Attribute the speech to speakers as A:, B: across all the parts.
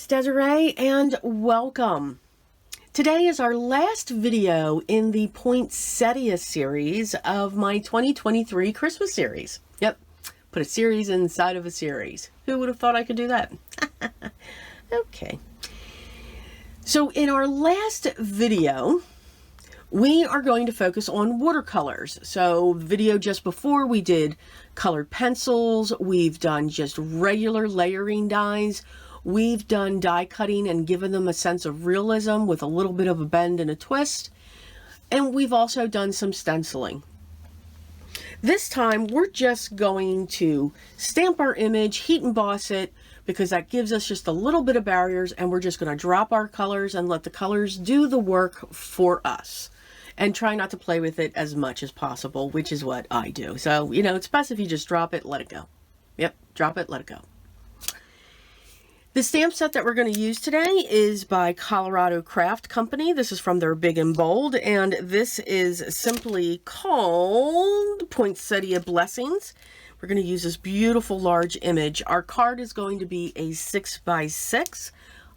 A: it's Desiree and welcome. Today is our last video in the Poinsettia series of my 2023 Christmas series. Yep, put a series inside of a series. Who would have thought I could do that? Okay. So in our last video, we are going to focus on watercolors. So the video just before, we did colored pencils. We've done just regular layering dies. We've done die cutting and given them a sense of realism with a little bit of a bend and a twist. And we've also done some stenciling. This time we're just going to stamp our image, heat emboss it, because that gives us just a little bit of barriers, and we're just going to drop our colors and let the colors do the work for us. And try not to play with it as much as possible, which is what I do. So, you know, it's best if you just drop it, let it go. Yep, drop it, let it go. The stamp set that we're going to use today is by Colorado Craft Company. This is from their Big and Bold, and this is simply called Poinsettia Blessings. We're going to use this beautiful large image. Our card is going to be a 6x6.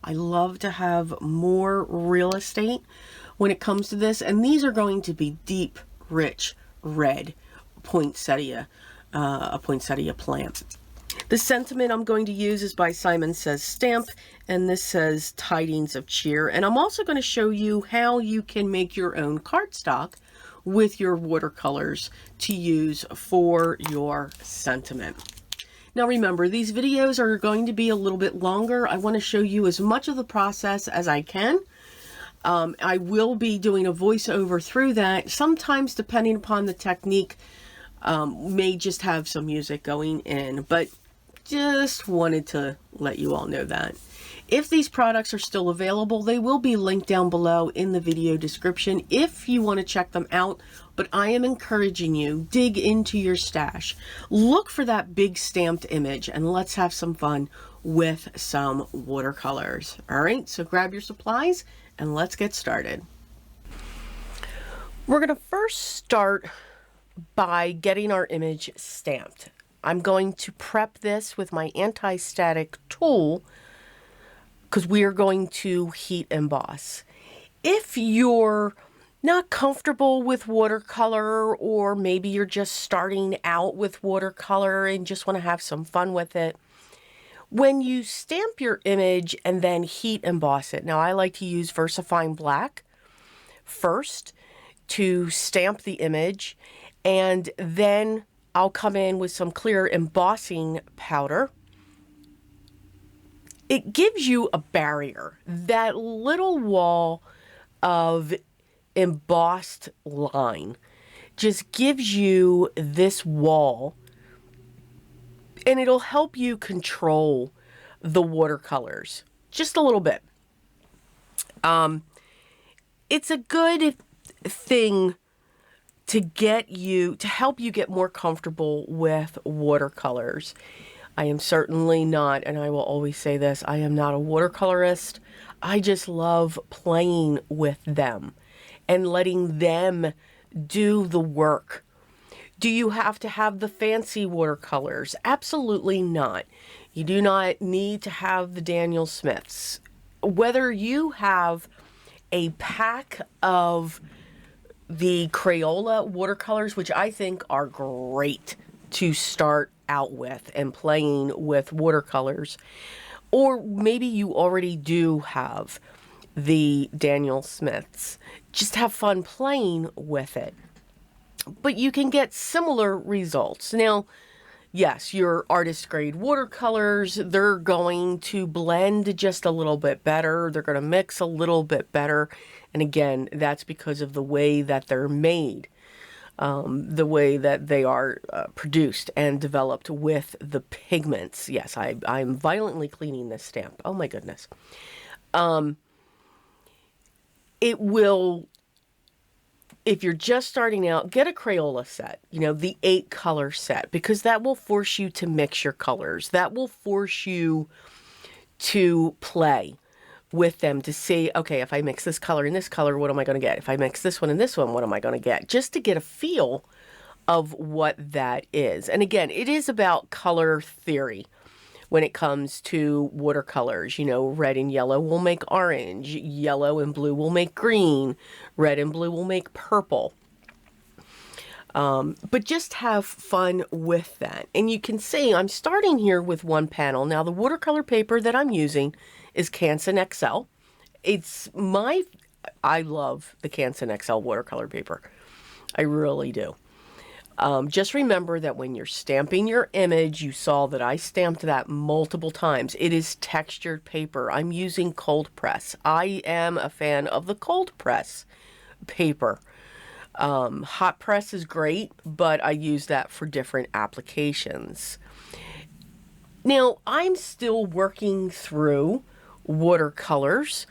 A: I love to have more real estate when it comes to this, and these are going to be deep, rich red poinsettia, a poinsettia plant. The sentiment I'm going to use is by Simon Says Stamp, and this says Tidings of Cheer. And I'm also going to show you how you can make your own cardstock with your watercolors to use for your sentiment. Now remember, these videos are going to be a little bit longer. I want to show you as much of the process as I can. I will be doing a voiceover through that. Sometimes, depending upon the technique, may just have some music going in, but just wanted to let you all know that. If these products are still available, they will be linked down below in the video description if you want to check them out. But I am encouraging you, dig into your stash. Look for that big stamped image and let's have some fun with some watercolors. All right, so grab your supplies and let's get started. We're going to first start by getting our image stamped. I'm going to prep this with my anti-static tool because we are going to heat emboss. If you're not comfortable with watercolor, or maybe you're just starting out with watercolor and just want to have some fun with it, when you stamp your image and then heat emboss it, now I like to use VersaFine Black first to stamp the image, and then I'll come in with some clear embossing powder. It gives you a barrier. That little wall of embossed line just gives you this wall, and it'll help you control the watercolors just a little bit. It's a good thing to help you get more comfortable with watercolors. I am certainly not, and I will always say this, I am not a watercolorist. I just love playing with them and letting them do the work. Do you have to have the fancy watercolors? Absolutely not. You do not need to have the Daniel Smiths. Whether you have a pack of the Crayola watercolors, which I think are great to start out with and playing with watercolors, or maybe you already do have the Daniel Smiths, just have fun playing with it. But you can get similar results. Now, yes, your artist grade watercolors, they're going to blend just a little bit better. They're going to mix a little bit better. And again, that's because of the way that they're made, the way that they are produced and developed with the pigments. Yes, I'm violently cleaning this stamp. Oh my goodness. It will, if you're just starting out, get a Crayola set, you know, the 8-color set, because that will force you to mix your colors. That will force you to play with them to see, okay, if I mix this color and this color, what am I going to get? If I mix this one and this one, what am I going to get? Just to get a feel of what that is. And again, it is about color theory when it comes to watercolors. You know, red and yellow will make orange, yellow and blue will make green, red and blue will make purple. But just have fun with that. And you can see I'm starting here with one panel. Now the watercolor paper that I'm using is Canson XL. I love the Canson XL watercolor paper. I really do. Just remember that when you're stamping your image, you saw that I stamped that multiple times. It is textured paper. I'm using cold press. I am a fan of the cold press paper. Hot press is great, but I use that for different applications. Now, I'm still working through watercolors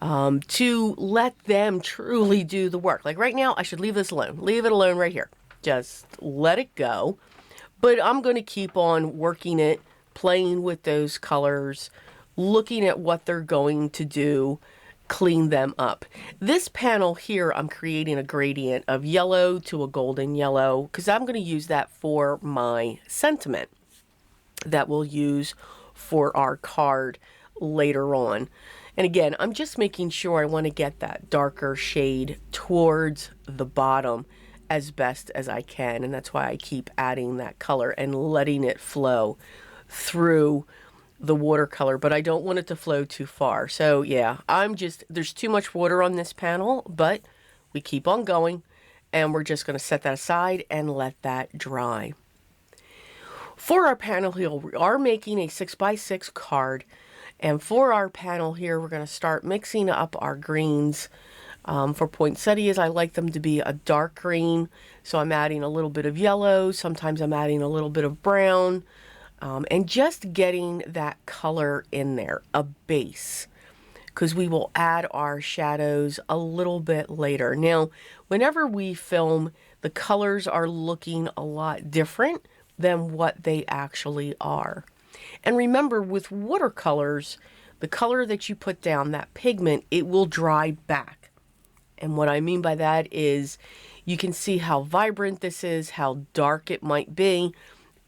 A: to let them truly do the work. Like right now, I should leave this alone. Leave it alone right here. Just let it go. But I'm going to keep on working it, playing with those colors, looking at what they're going to do, clean them up. This panel here, I'm creating a gradient of yellow to a golden yellow because I'm going to use that for my sentiment that we'll use for our card later on. And again, I'm just making sure I want to get that darker shade towards the bottom as best as I can. And that's why I keep adding that color and letting it flow through the watercolor, but I don't want it to flow too far. So yeah, there's too much water on this panel, but we keep on going and we're just going to set that aside and let that dry. For our panel here, we are making a 6x6 card. And for our panel here, we're going to start mixing up our greens. For poinsettias, I like them to be a dark green. So I'm adding a little bit of yellow. Sometimes I'm adding a little bit of brown. And just getting that color in there, a base, because we will add our shadows a little bit later. Now, whenever we film, the colors are looking a lot different than what they actually are. And remember, with watercolors, the color that you put down, that pigment, it will dry back. And what I mean by that is you can see how vibrant this is, how dark it might be.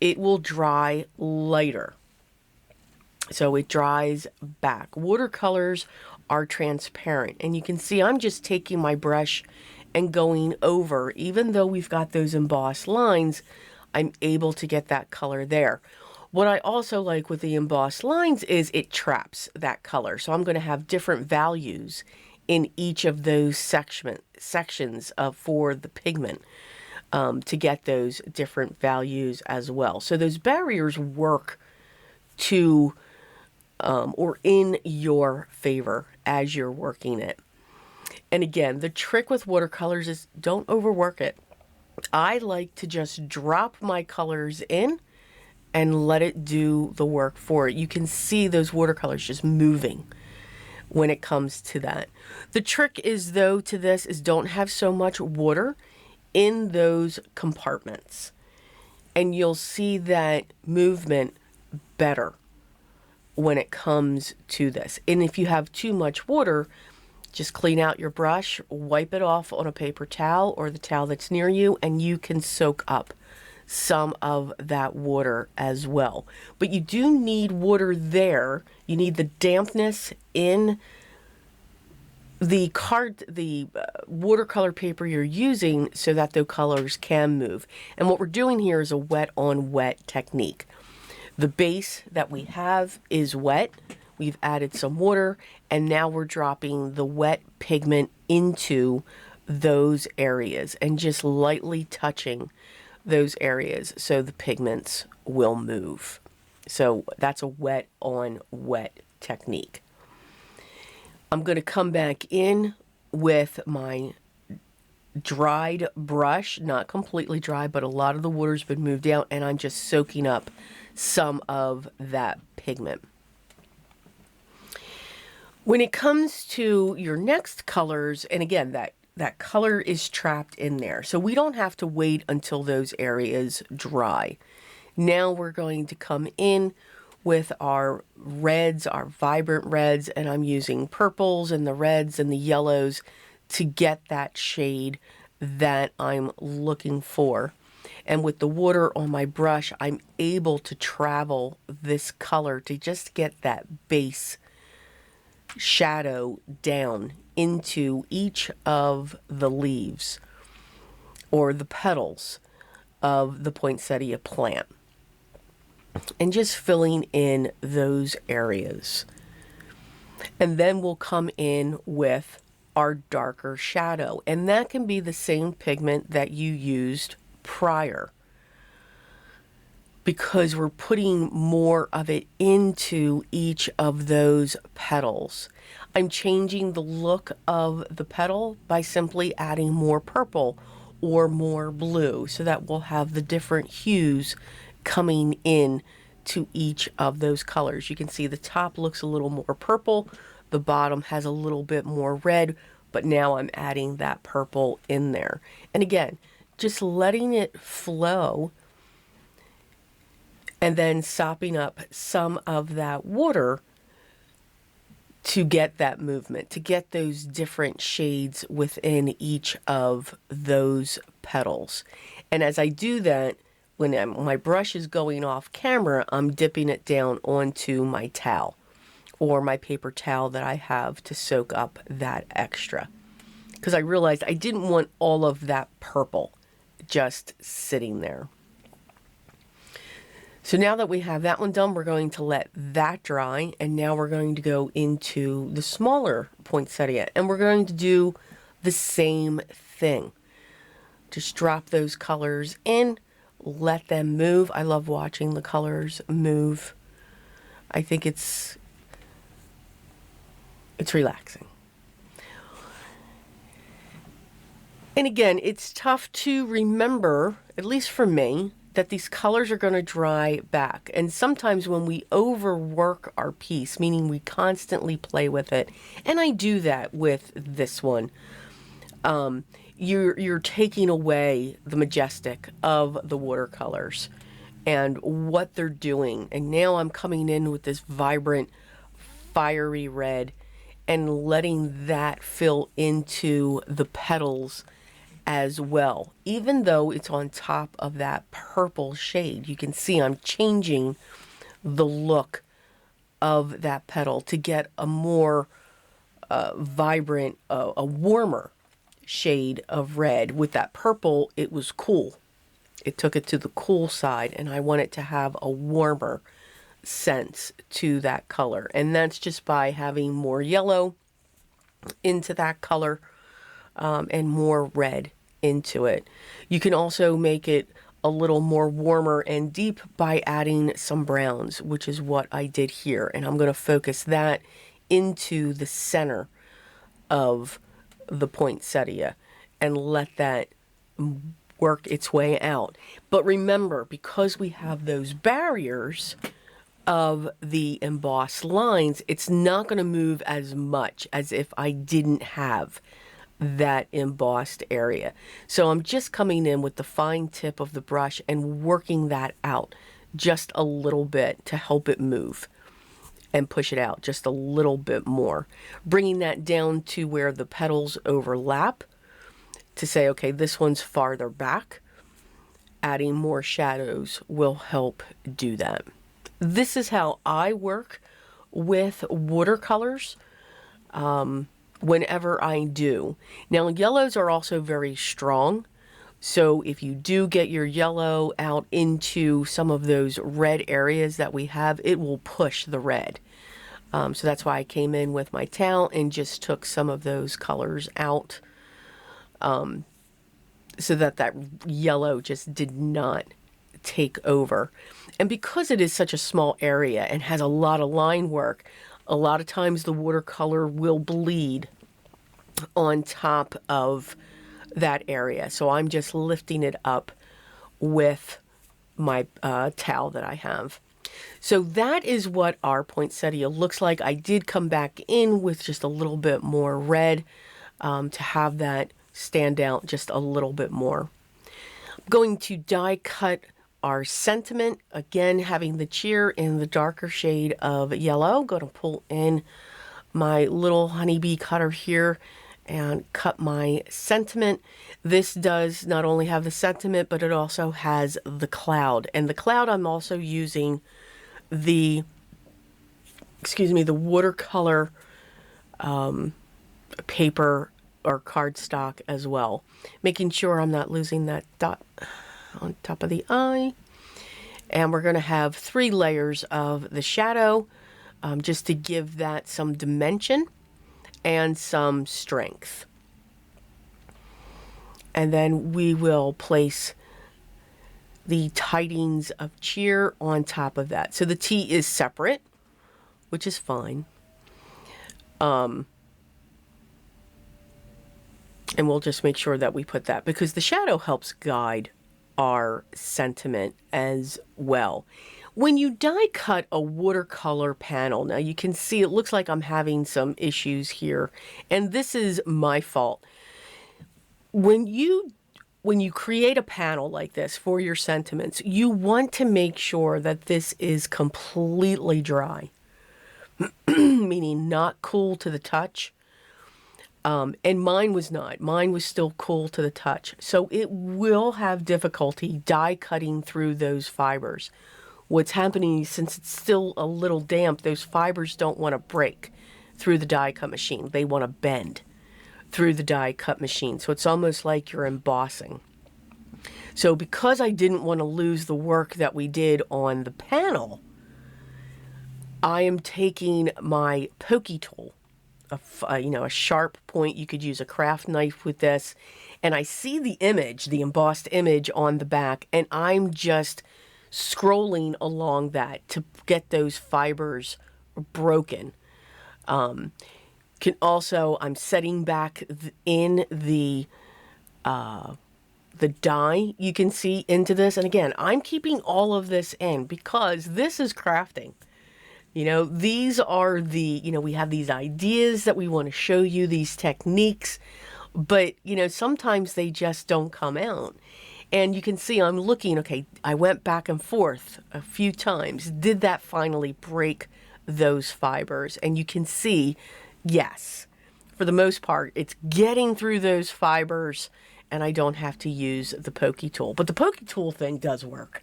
A: It will dry later. So it dries back. Watercolors are transparent. And you can see I'm just taking my brush and going over. Even though we've got those embossed lines, I'm able to get that color there. What I also like with the embossed lines is it traps that color. So I'm going to have different values in each of those sections for the pigment to get those different values as well. So those barriers work to or in your favor as you're working it. And again, the trick with watercolors is don't overwork it. I like to just drop my colors in and let it do the work for it. You can see those watercolors just moving when it comes to that. The trick is, though, to this is don't have so much water in those compartments. And you'll see that movement better when it comes to this. And if you have too much water, just clean out your brush, wipe it off on a paper towel or the towel that's near you, and you can soak up some of that water as well. But you do need water there. You need the dampness in the watercolor paper you're using so that the colors can move. And what we're doing here is a wet on wet technique. The base that we have is wet. We've added some water, and now we're dropping the wet pigment into those areas and just lightly touching those areas so the pigments will move. So that's a wet on wet technique. I'm going to come back in with my dried brush, not completely dry, but a lot of the water's been moved out, and I'm just soaking up some of that pigment. When it comes to your next colors, and again, that color is trapped in there, so we don't have to wait until those areas dry. Now we're going to come in with our reds, our vibrant reds, and I'm using purples and the reds and the yellows to get that shade that I'm looking for. And with the water on my brush, I'm able to travel this color to just get that base shadow down into each of the leaves or the petals of the poinsettia plant. And just filling in those areas. And then we'll come in with our darker shadow. And that can be the same pigment that you used prior, because we're putting more of it into each of those petals. I'm changing the look of the petal by simply adding more purple or more blue, so that we'll have the different hues coming in to each of those colors. You can see the top looks a little more purple, the bottom has a little bit more red, but now I'm adding that purple in there. And again, just letting it flow and then sopping up some of that water to get that movement, to get those different shades within each of those petals. And as I do that, when my brush is going off camera, I'm dipping it down onto my towel or my paper towel that I have to soak up that extra. Because I realized I didn't want all of that purple just sitting there. So now that we have that one done, we're going to let that dry, and now we're going to go into the smaller poinsettia, and we're going to do the same thing. Just drop those colors in, let them move. I love watching the colors move. I think it's relaxing. And again, it's tough to remember, at least for me, that these colors are going to dry back. And sometimes when we overwork our piece, meaning we constantly play with it, and I do that with this one, you're taking away the majestic of the watercolors and what they're doing. And now I'm coming in with this vibrant, fiery red and letting that fill into the petals as well. Even though it's on top of that purple shade, you can see I'm changing the look of that petal to get a more vibrant, a warmer shade of red. With that purple, it was cool. It took it to the cool side, and I want it to have a warmer sense to that color. And that's just by having more yellow into that color and more red into it. You can also make it a little more warmer and deep by adding some browns, which is what I did here. And I'm going to focus that into the center of the poinsettia and let that work its way out. But remember, because we have those barriers of the embossed lines, it's not going to move as much as if I didn't have that embossed area. So I'm just coming in with the fine tip of the brush and working that out just a little bit to help it move and push it out just a little bit more. Bringing that down to where the petals overlap to say, okay, this one's farther back. Adding more shadows will help do that. This is how I work with watercolors. Whenever I do. Now, yellows are also very strong. So if you do get your yellow out into some of those red areas that we have, it will push the red. So that's why I came in with my towel and just took some of those colors out so that that yellow just did not take over. And because it is such a small area and has a lot of line work, a lot of times the watercolor will bleed on top of that area. So I'm just lifting it up with my towel that I have. So that is what our poinsettia looks like. I did come back in with just a little bit more red to have that stand out just a little bit more. I'm going to die cut our sentiment, again having the cheer in the darker shade of yellow. Going to pull in my little honeybee cutter here and cut my sentiment. This does not only have the sentiment, but it also has the cloud. And the cloud, I'm also using the, the watercolor paper or cardstock as well. Making sure I'm not losing that dot on top of the eye. And we're going to have 3 layers of the shadow just to give that some dimension and some strength. And then we will place the tidings of cheer on top of that. So the T is separate, which is fine. And we'll just make sure that we put that, because the shadow helps guide our sentiment as well. When you die cut a watercolor panel, now you can see it looks like I'm having some issues here, and this is my fault. When you create a panel like this for your sentiments, you want to make sure that this is completely dry, meaning not cool to the touch. And mine was not. Mine was still cool to the touch. So it will have difficulty die cutting through those fibers. What's happening, since it's still a little damp, those fibers don't want to break through the die cut machine. They want to bend through the die cut machine. So it's almost like you're embossing. So because I didn't want to lose the work that we did on the panel, I am taking my pokey tool, a sharp point. You could use a craft knife with this. And I see the image, the embossed image on the back, and I'm just scrolling along that to get those fibers broken. I'm setting back in the dye, you can see, into this. And again, I'm keeping all of this in because this is crafting. These are we have these ideas that we want to show you, these techniques, but, sometimes they just don't come out. And you can see I'm looking, okay, I went back and forth a few times. Did that finally break those fibers? And you can see, yes, for the most part, it's getting through those fibers, and I don't have to use the pokey tool. But the pokey tool thing does work.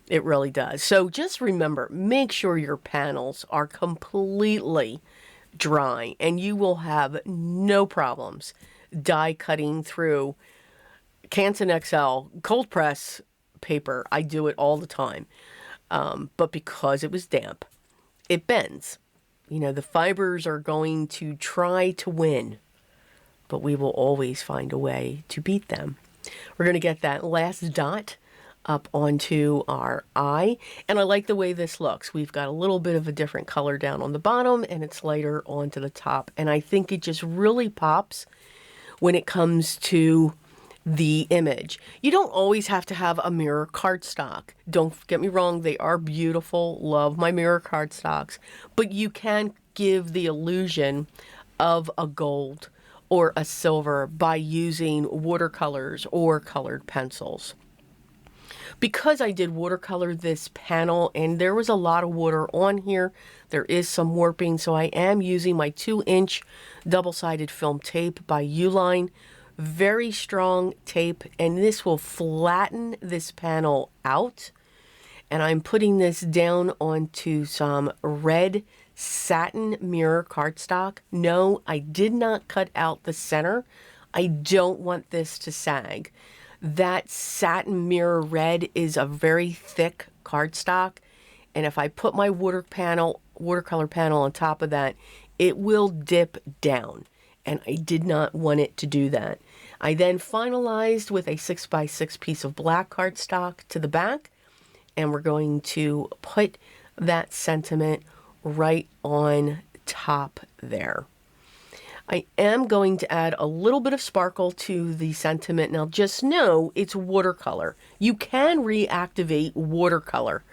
A: It really does. So just remember, make sure your panels are completely dry, and you will have no problems die cutting through Canson XL cold press paper. I do it all the time. But because it was damp, it bends. The fibers are going to try to win, but we will always find a way to beat them. We're going to get that last dot up onto our eye. And I like the way this looks. We've got a little bit of a different color down on the bottom, and it's lighter onto the top. And I think it just really pops when it comes to the image. You don't always have to have a mirror cardstock. Don't get me wrong, they are beautiful. Love my mirror cardstocks. But you can give the illusion of a gold or a silver by using watercolors or colored pencils. Because I did watercolor this panel and there was a lot of water on here, there is some warping, so I am using my 2-inch double-sided film tape by Uline. Very strong tape, and this will flatten this panel out. And I'm putting this down onto some red satin mirror cardstock. No, I did not cut out the center. I don't want this to sag. That satin mirror red is a very thick cardstock, and if I put my watercolor panel on top of that, it will dip down, and I did not want it to do that. I then finalized with a 6x6 piece of black cardstock to the back, and we're going to put that sentiment right on top there. I am going to add a little bit of sparkle to the sentiment. Now just know it's watercolor. You can reactivate watercolor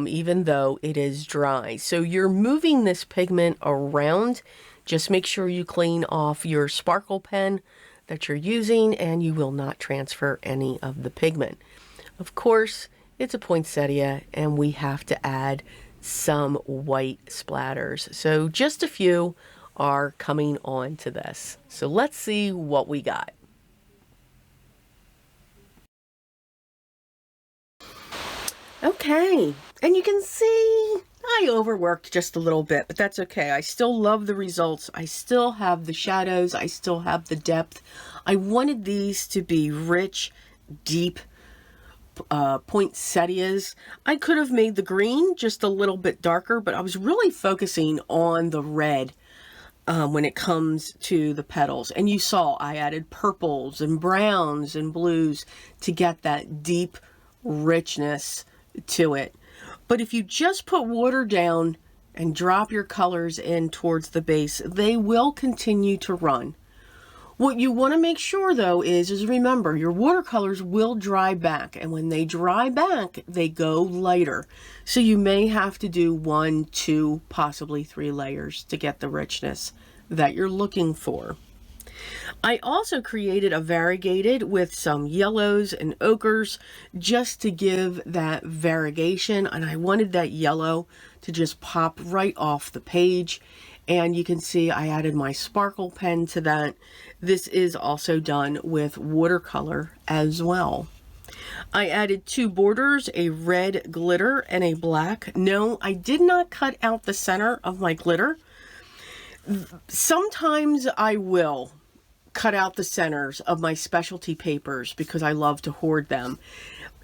A: even though it is dry. So you're moving this pigment around. Just make sure you clean off your sparkle pen that you're using, and you will not transfer any of the pigment. Of course, it's a poinsettia, and we have to add some white splatters. So just a few are coming on to this. So let's see what we got. Okay, and you can see I overworked just a little bit, but that's okay. I still love the results. I still have the shadows. I still have the depth. I wanted these to be rich, deep poinsettias. I could have made the green just a little bit darker, but I was really focusing on the red when it comes to the petals. And you saw I added purples and browns and blues to get that deep richness to it. But if you just put water down and drop your colors in towards the base, they will continue to run. What you want to make sure though is remember your watercolors will dry back, and when they dry back they go lighter. So you may have to do 1, 2, possibly 3 layers to get the richness that you're looking for. I also created a variegated with some yellows and ochres just to give that variegation, and I wanted that yellow to just pop right off the page. And you can see I added my sparkle pen to that. This is also done with watercolor as well. I added 2 borders, a red glitter and a black. No, I did not cut out the center of my glitter. Sometimes I will cut out the centers of my specialty papers because I love to hoard them.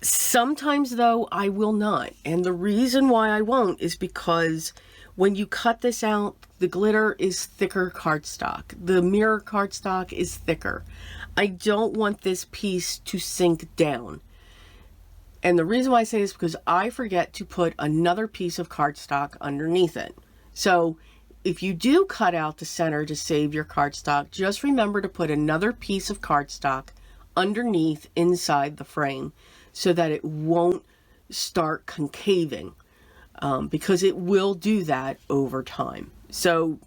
A: Sometimes though I will not, and the reason why I won't is because when you cut this out, the glitter is thicker cardstock. The mirror cardstock is thicker. I don't want this piece to sink down. And the reason why I say this is because I forget to put another piece of cardstock underneath it. So if you do cut out the center to save your cardstock, just remember to put another piece of cardstock underneath inside the frame so that it won't start concaving, because it will do that over time. So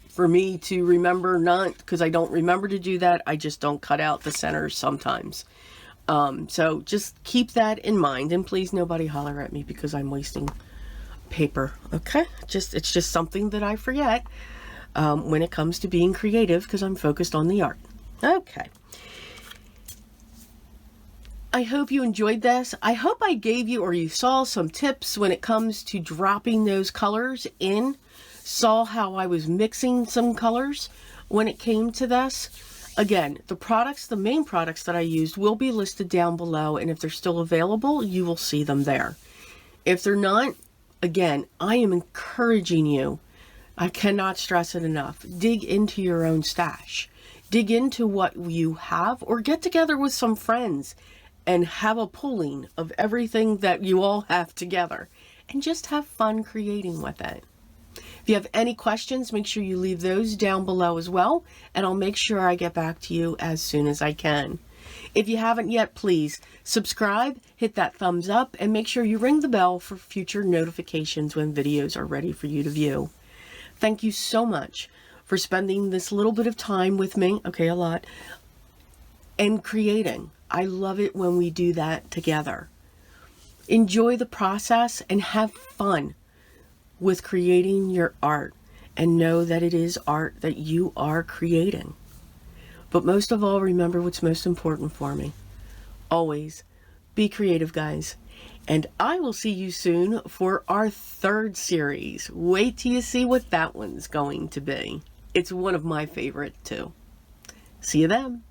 A: for me to remember not, because I don't remember to do that, I just don't cut out the centers sometimes. So just keep that in mind, and please nobody holler at me because I'm wasting paper. Okay, it's just something that I forget when it comes to being creative because I'm focused on the art. Okay, I hope you enjoyed this. I hope I gave you, or you saw some tips when it comes to dropping those colors in. Saw how I was mixing some colors when it came to this. Again, the main products that I used will be listed down below, and if they're still available, you will see them there. If they're not, again, I am encouraging you, I cannot stress it enough, dig into your own stash. Dig into what you have, or get together with some friends and have a pooling of everything that you all have together and just have fun creating with it. If you have any questions, make sure you leave those down below as well, and I'll make sure I get back to you as soon as I can. If you haven't yet, please subscribe, hit that thumbs up, and make sure you ring the bell for future notifications when videos are ready for you to view. Thank you so much for spending this little bit of time with me, okay, a lot, and creating. I love it when we do that together. Enjoy the process and have fun with creating your art, and know that it is art that you are creating. But most of all, remember what's most important for me. Always be creative, guys. And I will see you soon for our 3rd series. Wait till you see what that one's going to be. It's one of my favorite too. See you then.